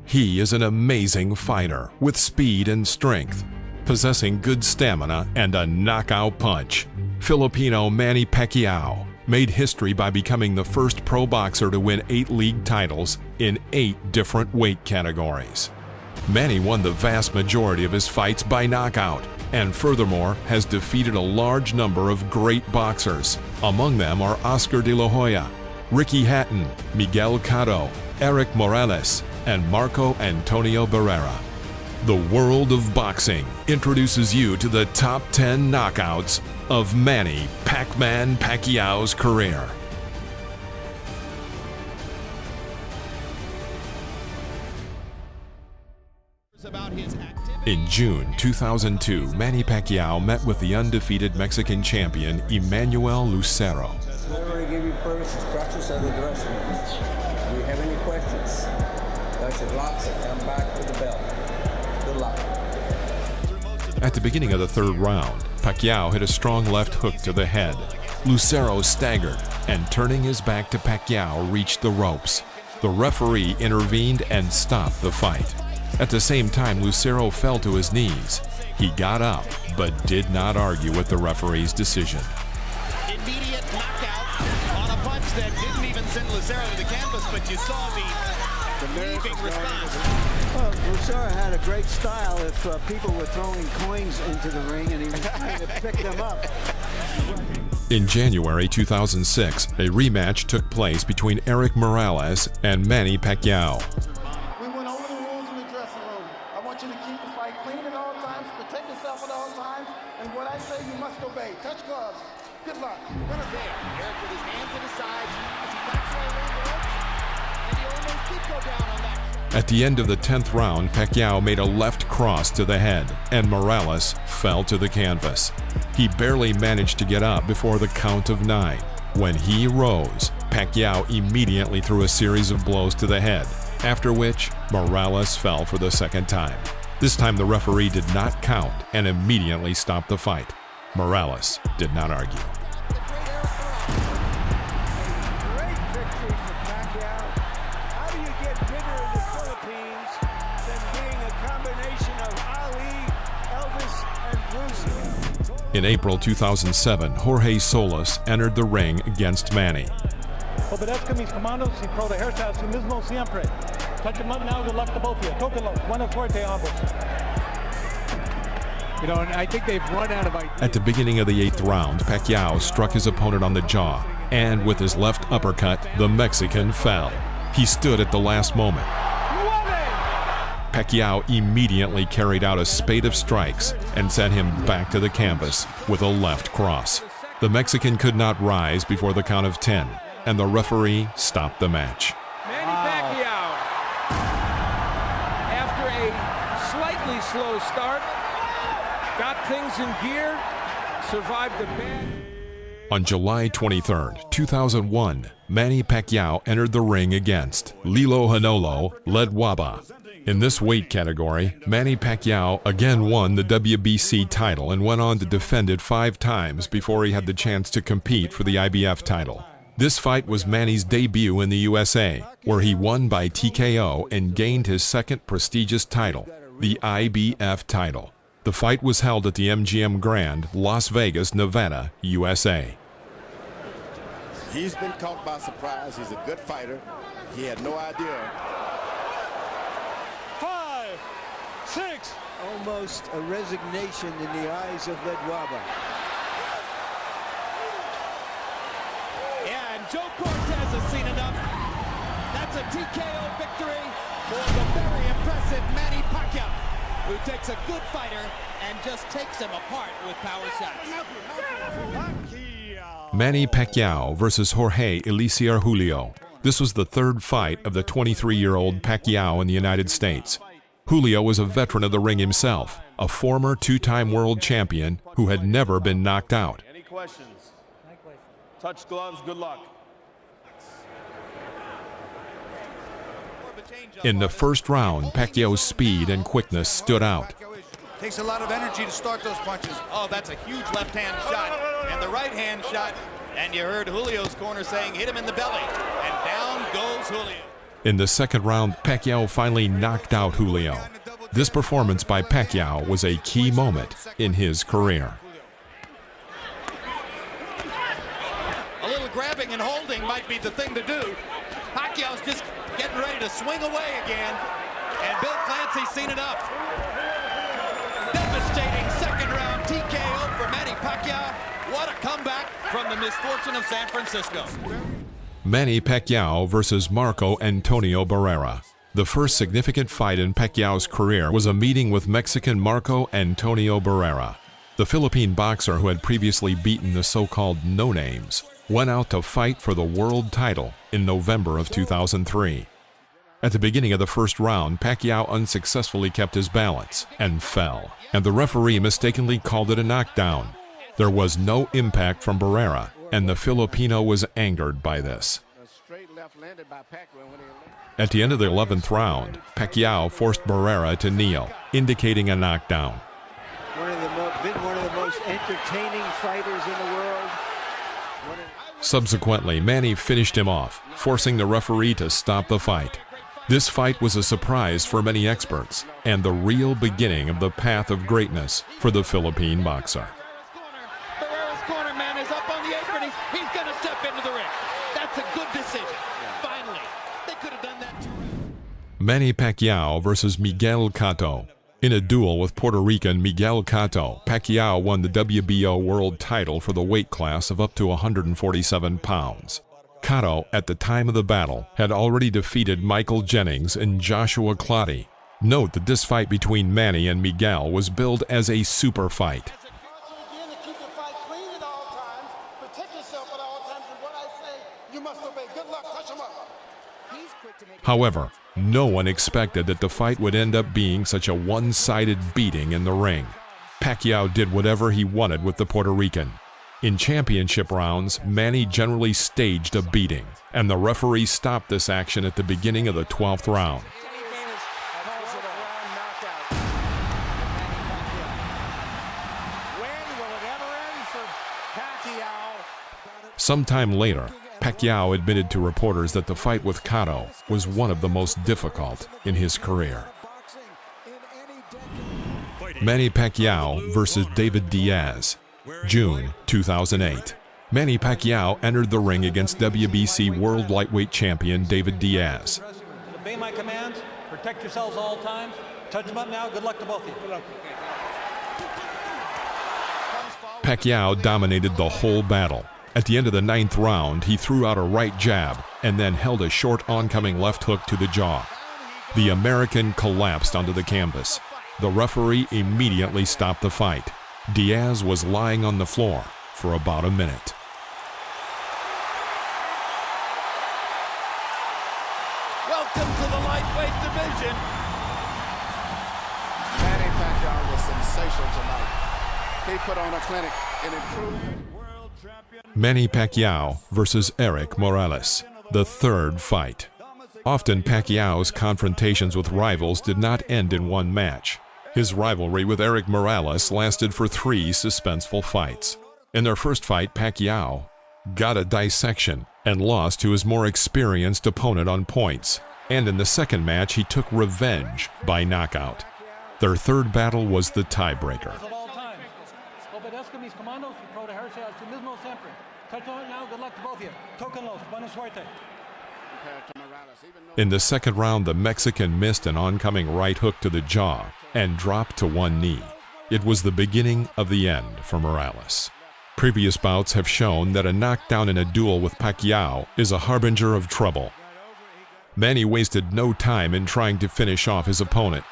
He is an amazing fighter with speed and strength, possessing good stamina and a knockout punch. Filipino Manny Pacquiao made history by becoming the first pro boxer to win 8 league titles in 8 different weight categories. Manny won the vast majority of his fights by knockout, and furthermore has defeated a large number of great boxers. Among them are Oscar de la Hoya, Ricky Hatton, Miguel Cotto, Eric Morales, and Marco Antonio Barrera. The world of boxing introduces you to the top 10 knockouts of Manny "Pac-Man" Pacquiao's career. In June 2002, Manny Pacquiao met with the undefeated Mexican champion Emmanuel Lucero. We already give you first instructions of the dressing room. Do you have any questions? I said, lots of come back to the belt. Good luck. At the beginning of the 3rd round, Pacquiao hit a strong left hook to the head. Lucero staggered and, turning his back to Pacquiao, reached the ropes. The referee intervened and stopped the fight. At the same time, Lucero fell to his knees. He got up, but did not argue with the referee's decision. Immediate knockout on a punch that didn't even send Lucero to the canvas, but you saw the leaping response. Well, Lucero had a great style if people were throwing coins into the ring and he was trying to pick them up. In January 2006, a rematch took place between Eric Morales and Manny Pacquiao. We went over the rules in the dressing room. I want you to keep the fight clean at all times, protect yourself at all times, and what I say you must obey. Touch gloves. Good luck. There, Eric with his hands at his sides as he backs away along the ropes, and he almost did go down on that. At the end of the 10th round, Pacquiao made a left cross to the head, and Morales fell to the canvas. He barely managed to get up before the count of 9. When he rose, Pacquiao immediately threw a series of blows to the head, after which Morales fell for the 2nd time. This time the referee did not count and immediately stopped the fight. Morales did not argue. Great victory for Pacquiao. How do you get bigger in the Philippines than being a combination of Ali, Elvis, and Bruce? In April 2007, Jorge Solis entered the ring against Manny. Obedezca mis comandos y protegerse a sí mismo siempre. Touch him up now, good luck to both of you. Tóquenlo, buena suerte ambos. You know, and I think they've run out of ideas. At the beginning of the 8th round, Pacquiao struck his opponent on the jaw, and with his left uppercut, the Mexican fell. He stood at the last moment. Pacquiao immediately carried out a spate of strikes and sent him back to the canvas with a left cross. The Mexican could not rise before the count of 10, and the referee stopped the match. Manny Pacquiao, after a slightly slow start, got things in gear, survived the bad. On July 23, 2001, Manny Pacquiao entered the ring against Lilo Hanolo Ledwaba. In this weight category, Manny Pacquiao again won the WBC title and went on to defend it 5 times before he had the chance to compete for the IBF title. This fight was Manny's debut in the USA, where he won by TKO and gained his 2nd prestigious title, the IBF title. The fight was held at the MGM Grand, Las Vegas, Nevada, USA. He's been caught by surprise. He's a good fighter. He had no idea. 5, 6. Almost a resignation in the eyes of Ledwaba. Yeah, and Joe Cortez has seen enough. That's a TKO victory for the very impressive Manny Pacquiao, who takes a good fighter and just takes him apart with power shots. Manny Pacquiao versus Jorge Eliezer Julio. This was the 3rd fight of the 23-year-old Pacquiao in the United States. Julio was a veteran of the ring himself, a former 2-time world champion who had never been knocked out. Any questions? Touch gloves, good luck. In the 1st round, Pacquiao's speed and quickness stood out. Takes a lot of energy to start those punches. Oh, that's a huge left-hand shot, and the right-hand shot, and you heard Julio's corner saying, hit him in the belly, and down goes Julio. In the second round, Pacquiao finally knocked out Julio. This performance by Pacquiao was a key moment in his career. A little grabbing and holding might be the thing to do. Pacquiao's just getting ready to swing away again, and Bill Clancy's seen enough. Devastating second round TKO for Manny Pacquiao. What a comeback from the misfortune of San Francisco. Manny Pacquiao versus Marco Antonio Barrera. The first significant fight in Pacquiao's career was a meeting with Mexican Marco Antonio Barrera. The Philippine boxer, who had previously beaten the so-called no-names, went out to fight for the world title in November of 2003. At the beginning of the first round, Pacquiao unsuccessfully kept his balance and fell, and the referee mistakenly called it a knockdown. There was no impact from Barrera, and the Filipino was angered by this. At the end of the 11th round, Pacquiao forced Barrera to kneel, indicating a knockdown. Been one of the most entertaining fighters in the world. Subsequently, Manny finished him off, forcing the referee to stop the fight. This fight was a surprise for many experts, and the real beginning of the path of greatness for the Philippine boxer. Barrera's corner man is up on the apron. He's going to step into the ring. That's a good decision. Finally, they could have done that too. Manny Pacquiao versus Miguel Cotto. In a duel with Puerto Rican Miguel Cotto, Pacquiao won the WBO world title for the weight class of up to 147 pounds. Cotto, at the time of the battle, had already defeated Michael Jennings and Joshua Clottey. Note that this fight between Manny and Miguel was billed as a super fight. However, no one expected that the fight would end up being such a one-sided beating in the ring. Pacquiao did whatever he wanted with the Puerto Rican. In championship rounds, Manny generally staged a beating, and the referee stopped this action at the beginning of the 12th round. Sometime later, Pacquiao admitted to reporters that the fight with Cotto was one of the most difficult in his career. Manny Pacquiao versus David Diaz. June 2008. Manny Pacquiao entered the ring against WBC World Lightweight Champion David Diaz. Obey my commands. Protect yourselves all times. Touch them up now. Good luck to both of you. Good luck. Pacquiao dominated the whole battle. At the end of the 9th round, he threw out a right jab and then held a short oncoming left hook to the jaw. The American collapsed onto the canvas. The referee immediately stopped the fight. Diaz was lying on the floor for about a minute. Welcome to the lightweight division. Manny Pacquiao was sensational tonight. He put on a clinic and improved. Manny Pacquiao versus Eric Morales, the third fight. Often Pacquiao's confrontations with rivals did not end in one match. His rivalry with Eric Morales lasted for 3 suspenseful fights. In their first fight, Pacquiao got a dissection and lost to his more experienced opponent on points. And in the second match, he took revenge by knockout. Their third battle was the tiebreaker. In the second round, the Mexican missed an oncoming right hook to the jaw and dropped to one knee. It was the beginning of the end for Morales. Previous bouts have shown that a knockdown in a duel with Pacquiao is a harbinger of trouble. Manny wasted no time in trying to finish off his opponent.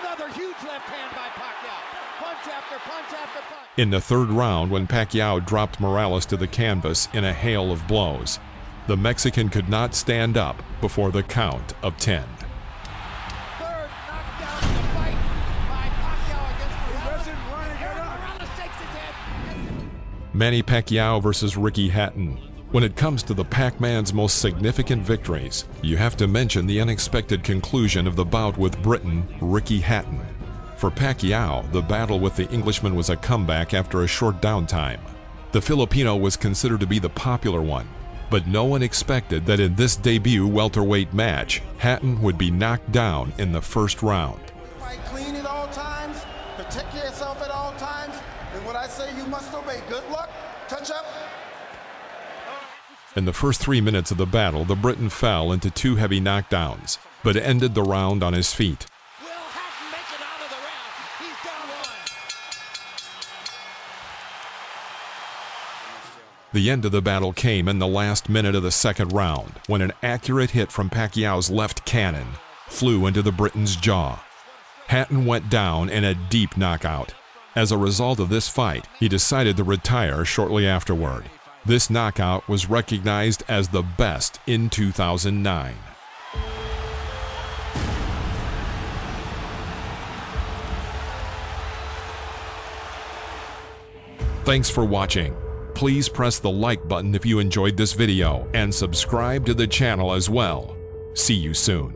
Another huge left hand by Pacquiao. Punch after punch after punch. In the third round, when Pacquiao dropped Morales to the canvas in a hail of blows, the Mexican could not stand up before the count of 10. Third knockdown in the fight by Pacquiao against Morales. Morales takes his head. Manny Pacquiao versus Ricky Hatton. When it comes to the Pac-Man's most significant victories, you have to mention the unexpected conclusion of the bout with Briton Ricky Hatton. For Pacquiao, the battle with the Englishman was a comeback after a short downtime. The Filipino was considered to be the popular one, But no one expected that in this debut welterweight match, Hatton would be knocked down in the first round. Fight clean at all times, protect yourself at all times, and what I say you must obey. Good luck, touch up. In the first 3 minutes of the battle, the Briton fell into 2 heavy knockdowns, but ended the round on his feet. Will Hatton make it out of the round? He's down 1. The end of the battle came in the last minute of the second round, when an accurate hit from Pacquiao's left cannon flew into the Briton's jaw. Hatton went down in a deep knockout. As a result of this fight, he decided to retire shortly afterward. This knockout was recognized as the best in 2009. Thanks for watching. Please press the like button if you enjoyed this video and subscribe to the channel as well. See you soon.